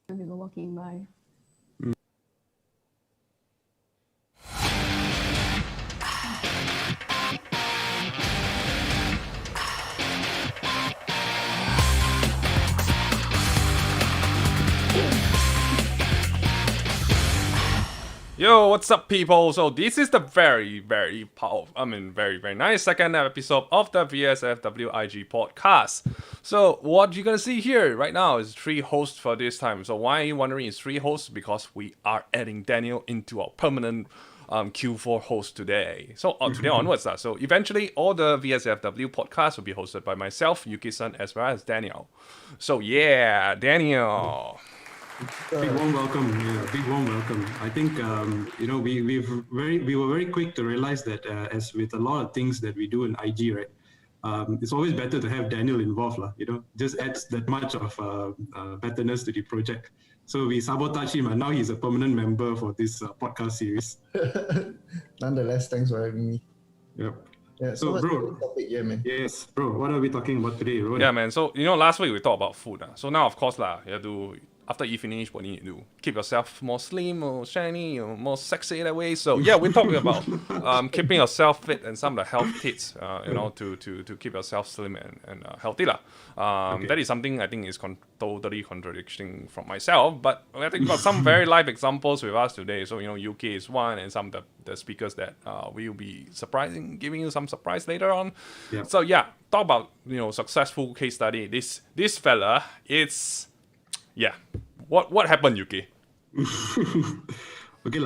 when people walking by. Yo, what's up, people? So this is the very very nice second episode of the VSFW IG podcast. So what you're gonna see here right now is 3 hosts for this time. So why are you wondering it's 3 hosts? Because we are adding Daniel into our permanent Q4 host today. So today onwards, so eventually all the VSFW podcasts will be hosted by myself, Yuki-san, as well as Daniel. So yeah, Daniel. Big warm welcome. Yeah, big warm welcome. I think we were very quick to realize that as with a lot of things that we do in IG, right? It's always better to have Daniel involved, lah. Just adds that much of betterness to the project. So we sabotage him, and now he's a permanent member for this podcast series. Nonetheless, thanks for having me. Yep. Yeah. So, what's bro. the topic here, man? Yes, bro. What are we talking about today, Rowan? Yeah, man. So last week we talked about food. So now, of course, you have to. After you finish, what you need to do? Keep yourself more slim, more shiny, or more sexy that way. So yeah, we're talking about keeping yourself fit and some of the health tips, to keep yourself slim and healthy lah. Okay. That is something I think is totally contradicting from myself. But I think got some very live examples with us today. So UK is one, and some of the speakers that we will be giving you some surprise later on. Yeah. So yeah, talk about successful case study. This fella, it's. Yeah. What happened, Yuki? Okay,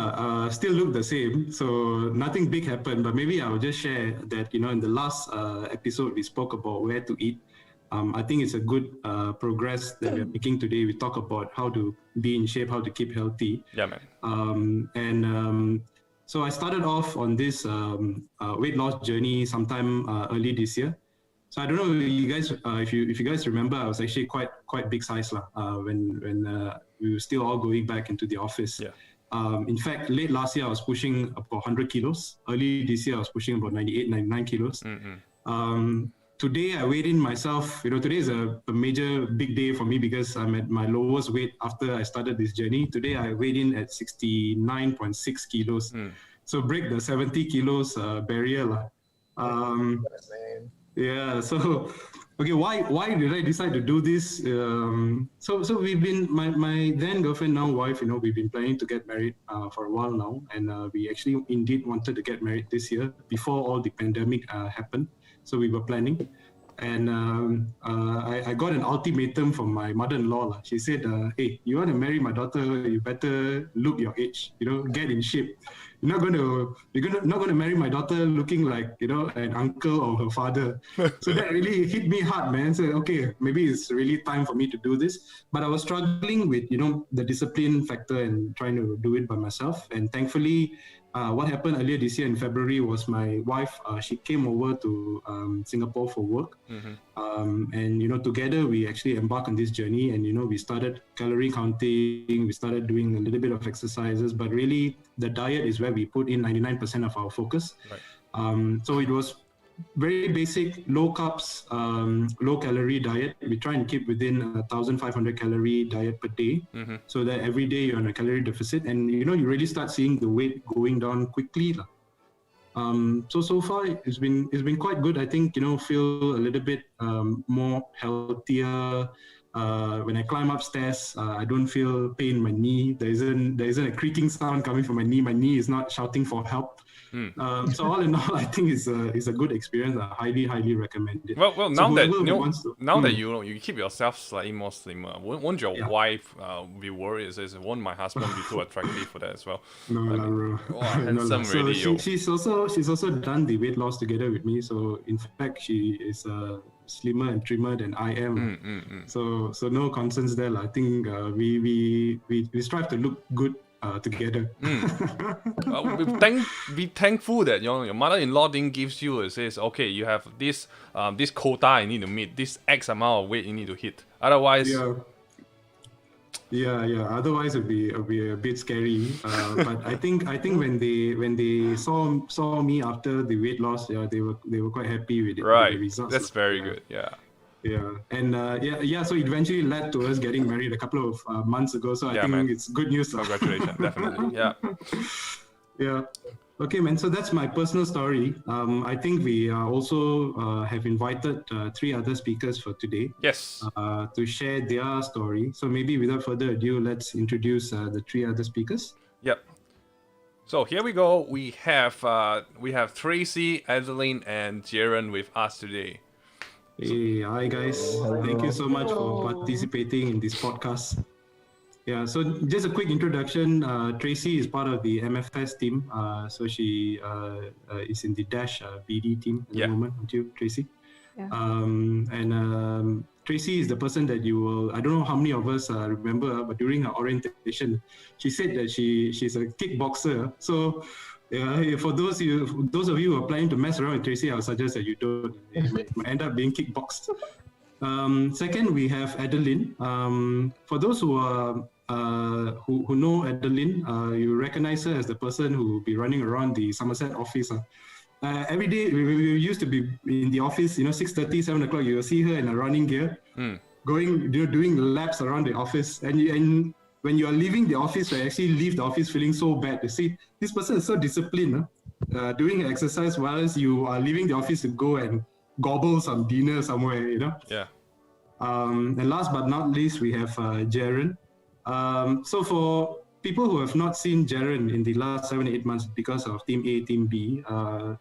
still look the same. So nothing big happened, but maybe I'll just share that, in the last episode, we spoke about where to eat. I think it's a good progress that we're making today. We talk about how to be in shape, how to keep healthy. Yeah, man. So I started off on this weight loss journey sometime early this year. So I don't know you guys, if you guys remember, I was actually quite big size when we were still all going back into the office. Yeah. In fact, late last year I was pushing about 100 kilos. Early this year I was pushing about 98, 99 kilos. Mm-hmm. Today I weighed in myself. Today is a major big day for me because I'm at my lowest weight after I started this journey. Today I weighed in at 69.6 kilos. So break the 70 kilos barrier. Yes, man. Yeah, so okay, why did I decide to do this? So we've been my then girlfriend, now wife, we've been planning to get married for a while now, and we actually indeed wanted to get married this year before all the pandemic happened. So we were planning, and I got an ultimatum from my mother-in-law. She said, "Hey, you want to marry my daughter? You better look your age. Get in shape. You're not going to marry my daughter looking like an uncle or her father." So that really hit me hard, man. So okay, maybe it's really time for me to do this. But I was struggling with the discipline factor and trying to do it by myself. And thankfully, what happened earlier this year in February was my wife. She came over to Singapore for work, and together we actually embarked on this journey. And we started calorie counting. We started doing a little bit of exercises, but really the diet is where we put in 99% of our focus. Right. So it was very basic, low carbs, low calorie diet. We try and keep within 1,500 calorie diet per day, so that every day you're on a calorie deficit, and you really start seeing the weight going down quickly. So far it's been quite good. I think feel a little bit more healthier. When I climb upstairs, I don't feel pain in my knee. There isn't a creaking sound coming from my knee. My knee is not shouting for help. So all in all, I think it's a good experience. I highly recommend it. Well, So now that whoever wants to- you keep yourself slightly more slimmer, won't your wife be worried? Says, won't my husband be too attractive for that as well? No, bro. Oh, handsome So already, yo. she's also done the weight loss together with me. So in fact, she is slimmer and trimmer than I am. So no concerns there. I think we strive to look good together. Be thankful that your mother-in-law didn't give you. It says, okay, you have this quota you need to meet, this X amount of weight you need to hit. Otherwise, Yeah. Otherwise, it'd be a bit scary. But I think when they saw me after the weight loss, they were quite happy with it. right, with the results. that's very good. Yeah. Yeah. So it eventually led to us getting married a couple of months ago. So I Yeah, think man. it's good news. Congratulations, definitely. Yeah. Yeah. Okay, man. So that's my personal story. I think we also have invited 3 other speakers for today Yes. to share their story. So maybe without further ado, let's introduce the 3 other speakers. Yep. So here we go. We have Tracy, Adeline, and Jaren with us today. Hey, hi guys. Thank you so much for participating in this podcast. Yeah, so just a quick introduction. Tracy is part of the MFS team. So she is in the Dash BD team at the moment, aren't you, Tracy? Yeah. Tracy is the person that you will, I don't know how many of us remember, but during her orientation, she said that she's a kickboxer. So for those of you who are planning to mess around with Tracy, I would suggest that you don't. It might end up being kickboxed. Second, we have Adeline. For those who are who know Adeline, you recognize her as the person who will be running around the Somerset office. Every day we used to be in the office, 6:30, 7 o'clock. You will see her in a running gear, going, doing laps around the office. And when you are leaving the office, you actually leave the office feeling so bad. You see, this person is so disciplined, doing exercise whilst you are leaving the office to go and gobble some dinner somewhere, Yeah. And last but not least, we have Jaren. So for people who have not seen Jaren in the last 7-8 months because of Team A, Team B,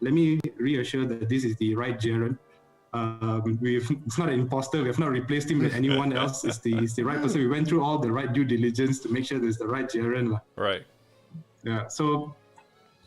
let me reassure that this is the right Jaren. It's not an imposter. We have not replaced him with anyone else. It's the right person. We went through all the right due diligence to make sure there's the right Jaren. Right. Yeah. So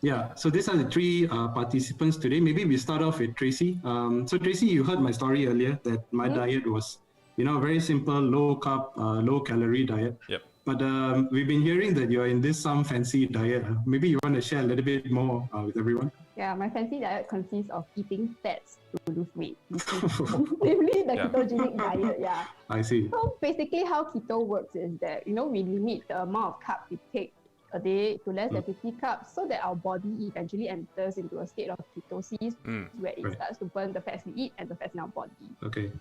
these are the 3 participants today. Maybe we start off with Tracy. So Tracy, you heard my story earlier that my diet was, a very simple, low carb, low calorie diet. Yep. But we've been hearing that you're in this some fancy diet. Maybe you want to share a little bit more with everyone? Yeah, my fancy diet consists of eating fats to lose weight. This is simply the ketogenic diet, yeah. I see. So basically how keto works is that, we limit the amount of carbs we take a day to less than 50 carbs so that our body eventually enters into a state of ketosis where it starts to burn the fats we eat and the fats in our body. Okay.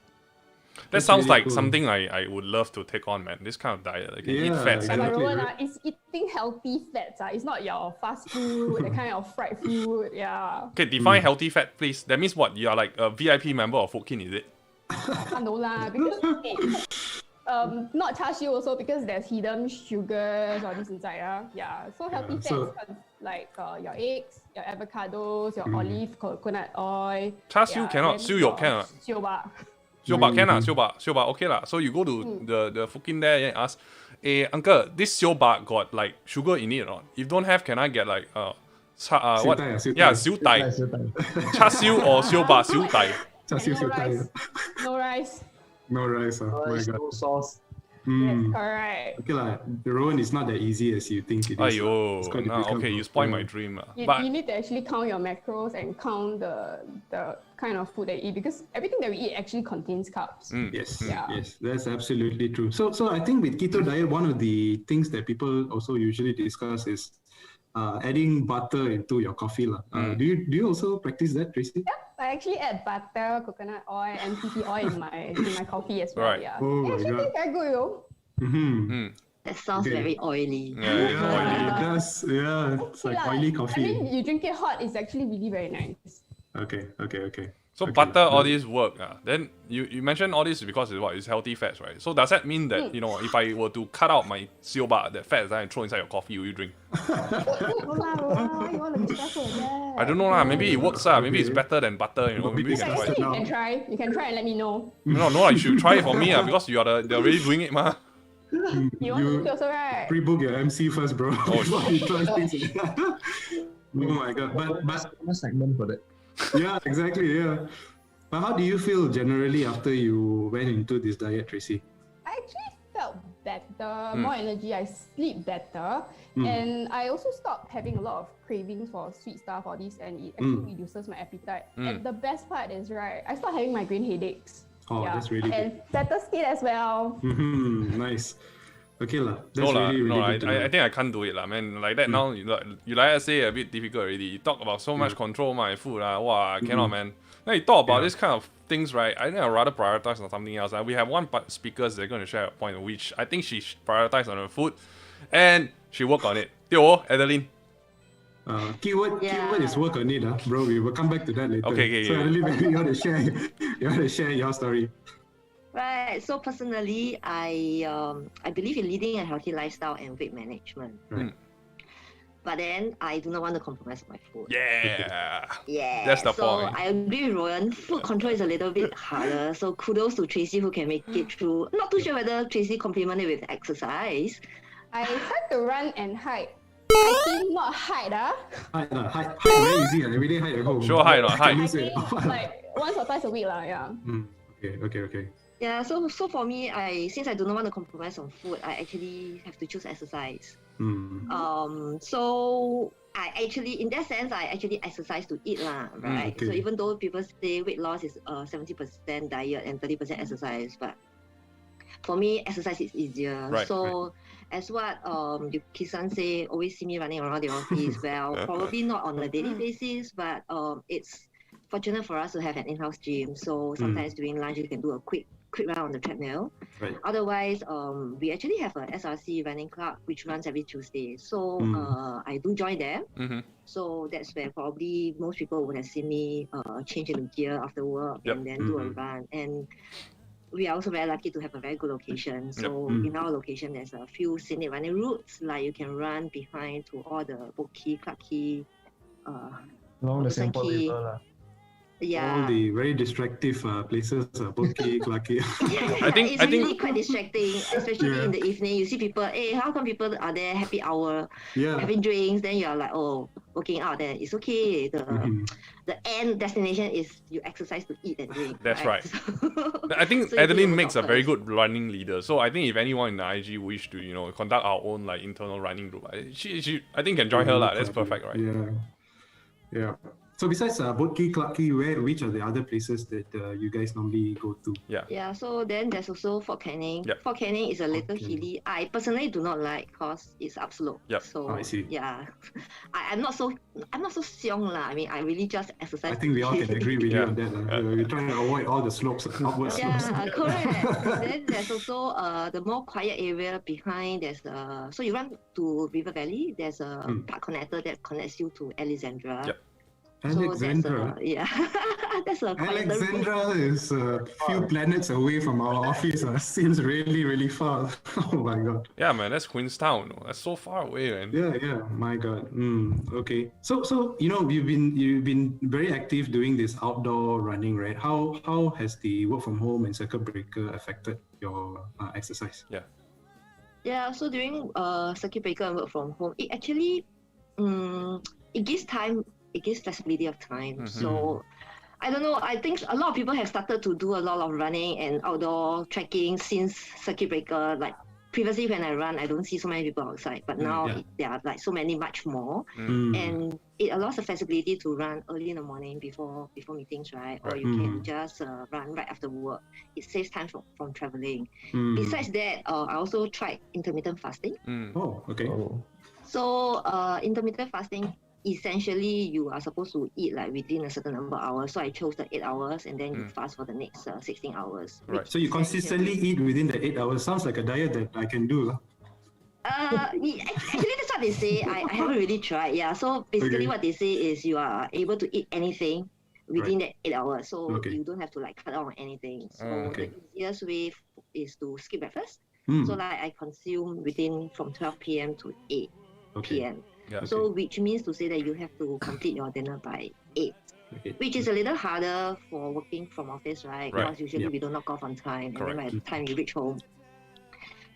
That sounds really like cool. Something I would love to take on, man. This kind of diet. I can eat fats. Exactly. It's eating healthy fats. It's not your fast food, the kind of fried food. Yeah. Okay, define healthy fat, please. That means what? You are like a VIP member of Food King, is it? No lah, because not char siu also because there's hidden sugars or this inside. Yeah. So healthy fats like your eggs, your avocados, your olive, coconut oil. Char siu cannot. Siu yok can. Siu ba. Siu ba can lah. Siu ba okay lah. So you go to the Food King there and ask, hey uncle, this siu ba got like sugar in it or not? If don't have, can I get like what? Yeah, siu dai. Char siu or siu ba, siu dai. Char siu, siu dai. No rice. No rice. Oh my God. No sauce. Yes, correct. Okay lah, the Rowan is not that easy as you think it is. Aiyo, okay, you spoil my dream. You need to actually count your macros and count the kind of food that you eat because everything that we eat actually contains carbs. Yes, that's absolutely true. So I think with keto diet, one of the things that people also usually discuss is adding butter into your coffee lah. Do you also practice that, Tracy? Yeah, I actually add butter, coconut oil, and MCT oil in my coffee as well. Right. Yeah, Oh it actually tastes very good, That sounds very oily. Yeah, it does. Yeah, it's like oily coffee. I mean, you drink it hot, it's actually really very nice. Okay. So butter, all this work. Then you mentioned all this because it's healthy fats, right? So does that mean that if I were to cut out my siu ba, that fats and throw inside your coffee, will you drink? Why you want to be stressful with that? I don't know lah. Maybe it works Maybe it's better than butter. Maybe you can try. You can try. You can try and let me know. No, you should try it for me because you're already doing it, ma. You want to do also, right? Pre-book your MC first, bro. Before you try things. Oh my God! But a segment for that. Yeah, exactly. Yeah. But how do you feel generally after you went into this diet, Tracy? I actually felt better, more energy. I sleep better, and I also stopped having a lot of cravings for sweet stuff or this, and it actually reduces my appetite. And the best part is, right, I stopped having migraine headaches. Oh, that's really good. And better skin as well. Nice. Okay lah. That's really good. I think I can't do it lah, man. Like that now, you like I say a bit difficult already. You talk about so much control my food wow, I cannot, man. Now you thought about Yeah. this kind of things, right? I think I'd rather prioritize on something else. And we have one speaker that's going to share a point in which I think she prioritized on her food, and she worked on it. Tio, Adeline. Keyword is work on it, bro. We will come back to that later. Okay. So Adeline, maybe you want to share your story. Right. So personally, I believe in leading a healthy lifestyle and weight management. Right. But then I do not want to compromise my food. Yeah. Yeah. That's the so point. I agree with Rowan. Food control is a little bit harder. So kudos to Tracy who can make it through. Not too sure whether Tracy complimented with exercise. I tried to run and hide. Hiking, not hide, Hide very easy. Every day hide at home. Sure, hide or not hide. Hiking like once or twice a week, yeah. Okay. Yeah, so for me, since I do not want to compromise on food, I actually have to choose exercise. So I actually, in that sense, I actually exercise to eat right? Okay. So even though people say weight loss is 70% diet and 30% exercise, but for me, exercise is easier. Right, so as what Yuki-san say, always see me running around the office. Well, probably not on a daily basis, but it's fortunate for us to have an in-house gym. So sometimes during lunch, you can do a quick run on the treadmill. Right. Otherwise, we actually have a SRC running club which runs every Tuesday. So I do join them. So that's where probably most people would have seen me change into gear after work and then do a run. And we are also very lucky to have a very good location. So in our location, there's a few scenic running routes. Like you can run behind to all the Boat Quay, Clarke Quay, Along the Singapore Quay. River. Yeah. All the very distractive places, Boat Quay, Clarke Quay. I think- it's really quite distracting, especially in the evening. You see people, how come people are there happy hour, having drinks? Then you're like, oh, working out. Then it's okay. The end destination is you exercise to eat and drink. That's right. So, I think so you Adeline do makes a work very first. good running leader. So I think if anyone in the IG wish to, conduct our own like internal running group, she I think can join her lah. That's perfect, right? Yeah. So besides Boat Quay, Clarke Quay, which are the other places that you guys normally go to? Yeah, so then there's also Fort Canning. Yep. Fort Canning is a little Okay. hilly. I personally do not like because it's upslope. Yep. So I see. yeah, I'm not so xiong lah. I mean, I really just exercise. I think we all can agree with you on that. Yeah. We're trying to avoid all the slopes, upward slopes. Yeah, correct. Then there's also the more quiet area behind. There's so you run to River Valley. There's a park connector that connects you to Alexandra. Yep. Alexandra. That's a quieter route. Alexandra is a few planets away from our office. Seems really, really far. Oh my god. Yeah, man, that's Queenstown. That's so far away, man. Yeah. My god. Okay. So you've been very active doing this outdoor running, right? How has the work from home and circuit breaker affected your exercise? Yeah, so during circuit breaker and work from home, it actually it gives time. It gives flexibility of time. So I don't know. I think a lot of people have started to do a lot of running and outdoor trekking since circuit breaker. Like previously, when I run, I don't see so many people outside, but now there are like so many, much more, and it allows the flexibility to run early in the morning before meetings, right? Or you can just run right after work. It saves time from traveling. Besides that, I also tried intermittent fasting. Oh, okay. So intermittent fasting, essentially you are supposed to eat like within a certain number of hours. So I chose the 8 hours and then you fast for the next 16 hours. Right. So you consistently eat within the 8 hours. Sounds like a diet that I can do. Actually, that's what they say. I haven't really tried. Yeah. So basically, what they say is you are able to eat anything within that 8 hours. So you don't have to like cut down on anything. So the easiest way is to skip breakfast. So like I consume from 12 p.m. to 8 p.m. Yeah. So which means to say that you have to complete your dinner by 8. Which is a little harder for working from office, right? Because usually we don't knock off on time, and then by the time you reach home.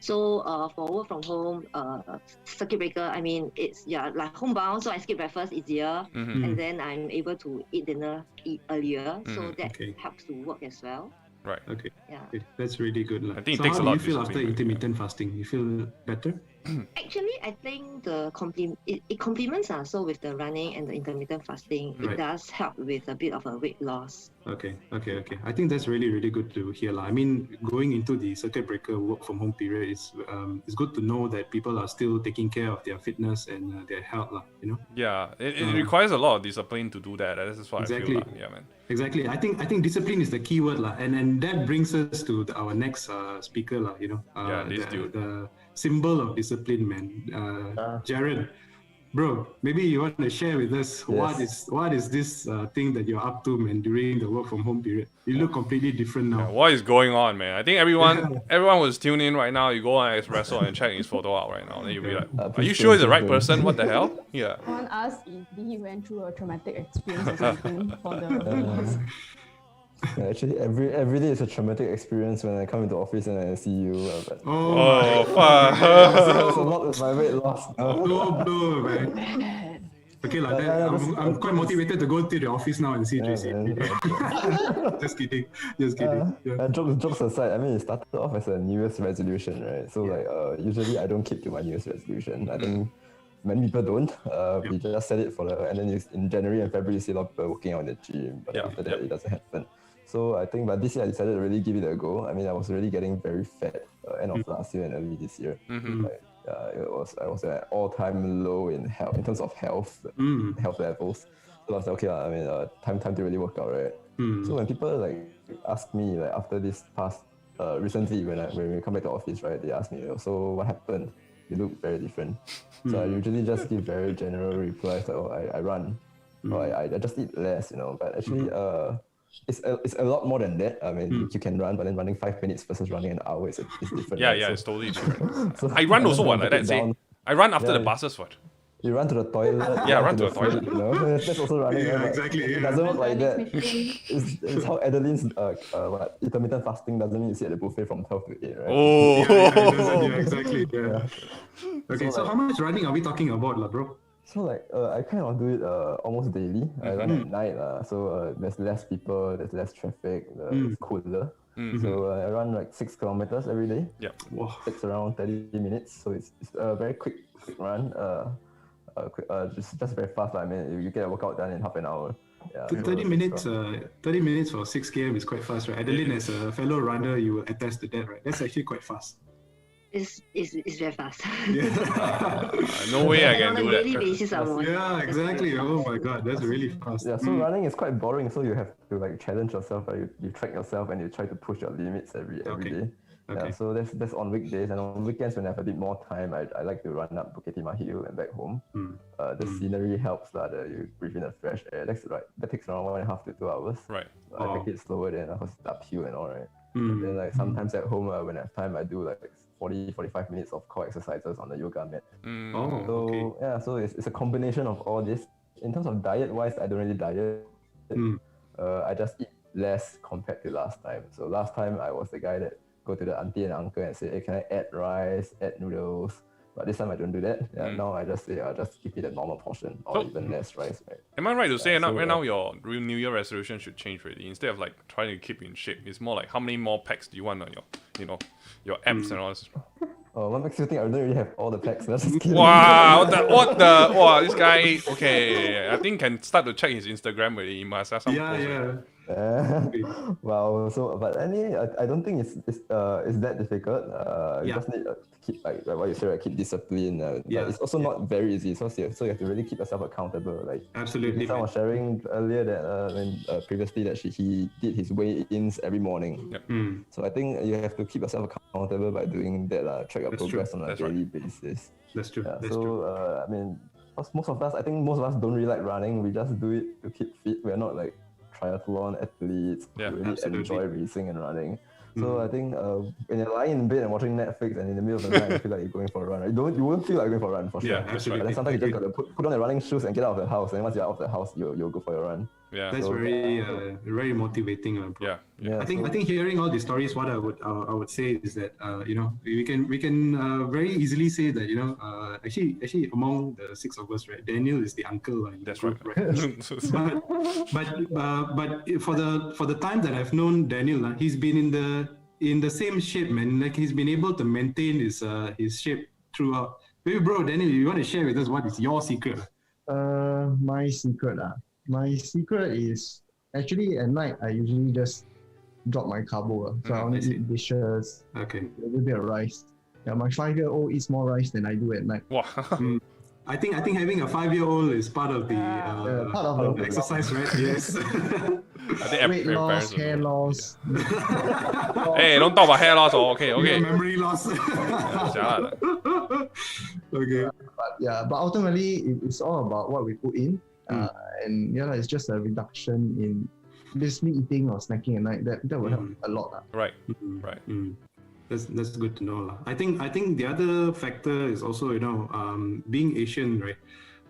So for work from home, circuit breaker, I mean, it's like homebound, so I skip breakfast easier, and then I'm able to eat dinner earlier, so that helps to work as well. Right. Okay. Yeah. That's really good. I think it so takes how a lot do you feel of after discipline, intermittent fasting? You feel better? Actually, I think it complements. So with the running and the intermittent fasting, it does help with a bit of a weight loss. Okay. I think that's really, really good to hear. I mean, going into the circuit breaker work from home period is it's good to know that people are still taking care of their fitness and their health, Yeah, it requires a lot of discipline to do that. This is what Exactly. I feel. Yeah, man. Exactly. I think discipline is the key word, and that brings us to our next speaker, This dude. the symbol of discipline, man. Jared. Bro, maybe you want to share with us what is this thing that you're up to, man, during the work from home period? You look completely different now. Yeah, what is going on, man? I think everyone was tuning in right now. You go on Espresso and check his photo out right now. Then you'll be like, are you sure it's the right person? What the hell? Yeah. Someone asked if he went through a traumatic experience or something for the Yeah, actually, every day is a traumatic experience when I come into office and I see you. But Oh, fuck. it's a lot with my weight loss. No, man. Okay, like that. I'm quite motivated to go to the office now and see JC. Just kidding. Yeah. Jokes aside, I mean, it started off as a New Year's resolution, right? So usually I don't keep to my New Year's resolution. I think many people don't. We just set it and then in January and February you see a lot of people working out in the gym, but after that it doesn't happen. So I think, but this year I decided to really give it a go. I mean, I was really getting very fat end of last year and early this year. I was at all-time low in health, in terms of health levels. So I was like, okay, I mean, time to really work out, right? So when people ask me after this past recently when we come back to office, right, they ask me, so what happened? You look very different. So I usually just give very general replies like, I run, or I just eat less, But actually, it's a lot more than that. I mean, you can run, but then running 5 minutes versus running an hour is different. Yeah, right? yeah, it's totally different. I run also like that, say. I run after the buses, what? You run to the toilet. Yeah, run to the toilet. That's also running. Yeah, right? exactly. It doesn't work like that. It's how Adeline's intermittent fasting doesn't mean you sit at the buffet from 12 to 8, right? Oh. Yeah, exactly. Yeah. Okay, so how much running are we talking about, bro? So I kind of do it almost daily. I run at night, so there's less people, there's less traffic, it's cooler. So I run 6 kilometers every day. Yeah. Wow. Takes around 30 minutes, so it's a very quick run. Just very fast. I mean, you get a workout done in half an hour. Yeah, 30 minutes. 30 minutes for 6 km is quite fast, right? Adeline, as a fellow runner, you will attest to that, right? That's actually quite fast. It's very fast. No way I can on do a that. daily basis, almost. Yeah, exactly. Oh my god, that's really fast. Yeah, so running is quite boring. So you have to challenge yourself. Right? You track yourself and you try to push your limits every day. Okay. Yeah, so that's on weekdays, and on weekends when I have a bit more time, I like to run up Bukit Timah Hill and back home. The scenery helps that you breathe in the fresh air. That takes around 1.5 to 2 hours. Right. I take it slower than uphill and all, right. And then sometimes at home when I have time, I do 40-45 minutes of core exercises on the yoga mat. So it's a combination of all this. In terms of diet wise, I don't really diet. I just eat less compared to last time. So last time I was the guy that go to the auntie and uncle and say, hey, can I add rice, add noodles? But this time I don't do that. Now I just say I'll just keep it a normal portion or even less rice. Right? Am I right to say right now your New Year resolution should change really? Instead of trying to keep in shape, it's more like how many more packs do you want on your abs and all this? Oh, what makes you think I don't really have all the packs? That's just kidding. Wow, wow, this guy, okay, I think can start to check his Instagram already. He must have some posts. Wow. So, but I don't think it's that difficult. You just need to keep like what you say, keep discipline. But it's also not very easy. So you have to really keep yourself accountable. Absolutely. Someone was sharing earlier that previously that he did his weigh-ins every morning. So I think you have to keep yourself accountable by doing that. Track your progress on a daily basis. That's true. I mean, most of us don't really like running. We just do it to keep fit. We're not triathlon athletes who really enjoy racing and running. So I think when you're lying in bed and watching Netflix and in the middle of the night you feel like you're going for a run, you won't feel like going for a run for sure. Yeah, that's right. But then sometimes you just got to put on the running shoes and get out of the house, and once you're out of the house, you'll go for your run. Yeah, that's very motivating, bro. Yeah. I think hearing all these stories, what I would say is that we can very easily say that actually among the 6 of us, right, Daniel is the uncle. That's right. but for the time that I've known Daniel, he's been in the same shape, man. He's been able to maintain his shape throughout. Maybe, bro, Daniel, you want to share with us what is your secret? My secret is Actually, at night, I usually just drop my carbo. So I only eat dishes, Okay. a little bit of rice. Yeah, my 5-year-old eats more rice than I do at night. Wow. I think having a 5-year-old is part of the Part of the exercise, right? Yes. I think weight every loss, parents will hair do it. loss. Hey, don't talk about hair loss. Oh, okay, okay. Memory loss. Jialat. Okay. But ultimately, it's all about what we put in. And it's just a reduction in basically eating or snacking at night. That will help a lot. Right, Mm. right. Mm. That's good to know, lah. I think the other factor is also being Asian, right?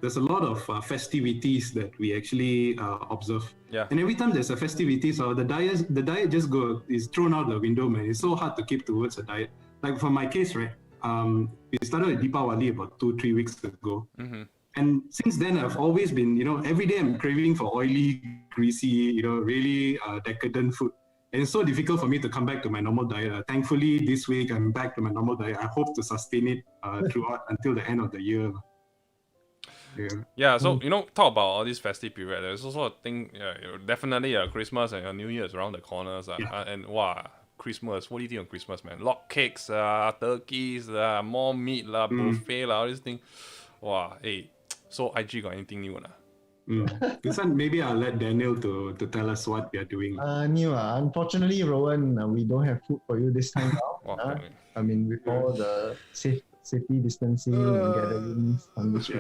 There's a lot of festivities that we actually observe. Yeah. And every time there's a festivity, so the diet just is thrown out the window, man. It's so hard to keep towards a diet. Like for my case, right? We started with Deepavali about 2-3 weeks ago. Mm-hmm. And since then, I've always been, every day I'm craving for oily, greasy, really decadent food. And it's so difficult for me to come back to my normal diet. Thankfully, this week I'm back to my normal diet. I hope to sustain it throughout until the end of the year. Yeah, so talk about all this festive period. There's also a thing, definitely Christmas and New Year's around the corners. And wow, Christmas. What do you think of Christmas, man? Log cakes, turkeys, more meat, buffet, all these things. Wow, hey. So IG got anything new? This one, maybe I'll let Daniel to tell us what we are doing. New. Unfortunately, Rowan, we don't have food for you this time now. Okay. I mean, with all the safety distancing and gatherings on this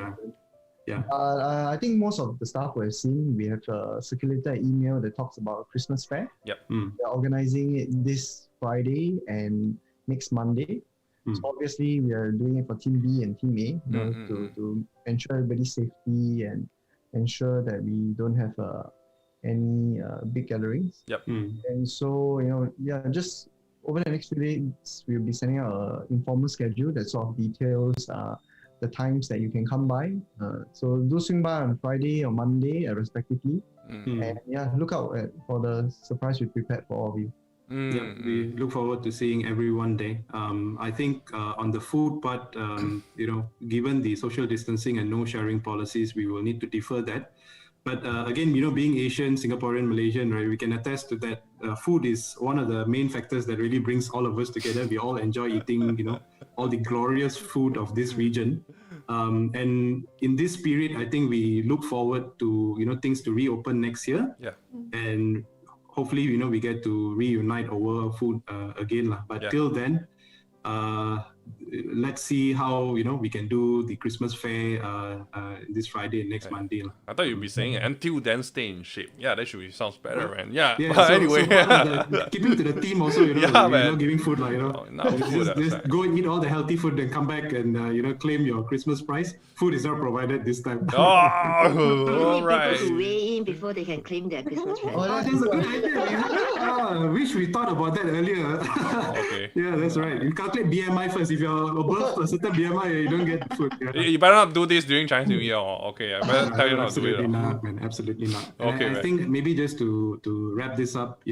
Yeah. I think most of the staff we have seen, we have circulated an email that talks about Christmas fair. Yep. We're organizing it this Friday and next Monday. So obviously we are doing it for Team B and Team A to ensure everybody's safety and ensure that we don't have any big gatherings. Yep. And so, just over the next few days, we'll be sending out an informal schedule that sort of details the times that you can come by. So do swing by on Friday or Monday respectively. And look out for the surprise we prepared for all of you. Yeah, we look forward to seeing everyone there. I think on the food part, given the social distancing and no sharing policies, we will need to defer that. But again, being Asian, Singaporean, Malaysian, right, we can attest to that. Food is one of the main factors that really brings all of us together. We all enjoy eating, all the glorious food of this region. And in this period, I think we look forward to, things to reopen next year. Yeah. And hopefully, we get to reunite over food again. But till then, let's see how, we can do the Christmas fair this Friday and next Monday. I thought you'd be saying until then stay in shape. Yeah, that sounds better, man. Yeah, Yeah, but so, anyway. So keeping to the theme also, man. giving food, Just go and eat all the healthy food and come back and, claim your Christmas prize. Food is not provided this time. Oh, all right. People to weigh in before they can claim their Christmas prize. That's a good idea. Wish we thought about that earlier. Okay. Yeah, that's right. You calculate BMI first. If you're above a certain BMI, you don't get food. Yeah. You better not do this during Chinese New Year. Okay, I better tell you not to do Absolutely it. not, man. Absolutely not. Okay, I think maybe just to wrap this up,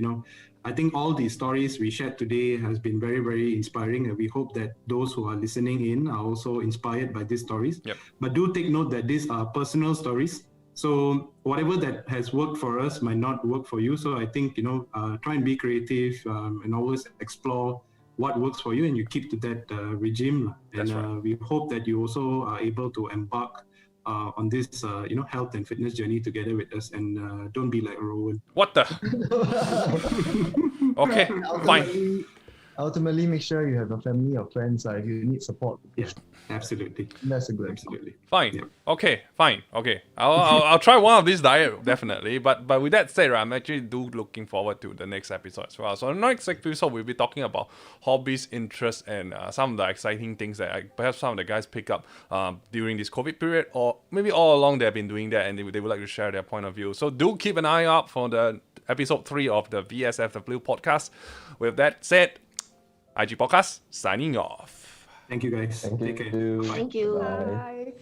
I think all the stories we shared today has been very, very inspiring, and we hope that those who are listening in are also inspired by these stories. Yep. But do take note that these are personal stories. So whatever that has worked for us might not work for you. So I think, try and be creative and always explore what works for you, and you keep to that regime. And we hope that you also are able to embark on this, health and fitness journey together with us, and don't be like Rowan. What the? Okay, fine. Ultimately, make sure you have a family or friends if you need support. Yeah, absolutely. That's a good Absolutely. Fine. Yeah. Okay. Fine. Okay. I'll try one of these diet definitely. But with that said, I'm actually looking forward to the next episode as well. So the next episode we'll be talking about hobbies, interests, and some of the exciting things that perhaps some of the guys pick up during this COVID period, or maybe all along they've been doing that and they would like to share their point of view. So do keep an eye out for the episode 3 of the VSFW podcast. With that said, IG Podcast signing off. Thank you, guys. Thank Take care. you. Bye. Thank you. Bye. Bye.